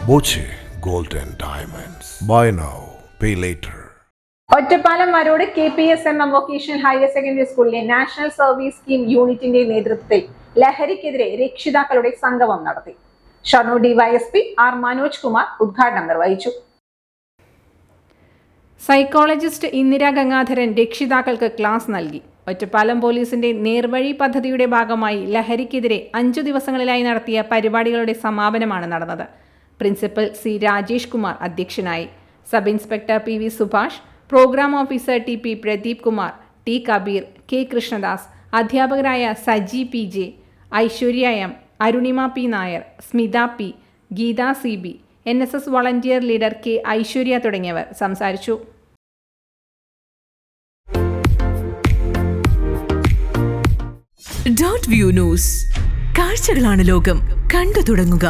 Boche Gold and Diamonds. Buy now, pay later. Ottapalam Marode KPSM vocational higher secondary സ്കൂളിലെ national service scheme യൂണിറ്റിന്റെ നേതൃത്വത്തിൽ ലഹരിക്കെതിരെ രക്ഷിതാക്കളുടെ സംഗമം നടത്തി. ഷൊർണൂർ DYSP R മനോജ് കുമാർ ഉദ്ഘാടനം നിർവഹിച്ചു. സൈക്കോളജിസ്റ്റ് ഇന്ദിര ഗംഗാധരൻ രക്ഷിതാക്കൾക്ക് ക്ലാസ് നൽകി. ഒറ്റപ്പാലം പോലീസിന്റെ നേർവഴി പദ്ധതിയുടെ ഭാഗമായി ലഹരിക്കെതിരെ 5 ദിവസങ്ങളിലായി നടത്തിയ പരിപാടികളുടെ സമാപനമാണ് നടന്നത്. പ്രിൻസിപ്പൽ C രാജേഷ് കുമാർ അധ്യക്ഷനായി. Sub inspector PV Subhash, programme officer TP Pradeep Kumar, T Kabir, K Krishnadas, അധ്യാപകരായ Saji PJ, Aishwarya M, Arunima P Nair, Smitha P, Geetha CB, NSS volunteer leader K Aishwarya തുടങ്ങിയവർ സംസാരിച്ചു. .view ന്യൂസ്, കാഴ്ചകളാണ് ലോകം, കണ്ടു തുടങ്ങുക.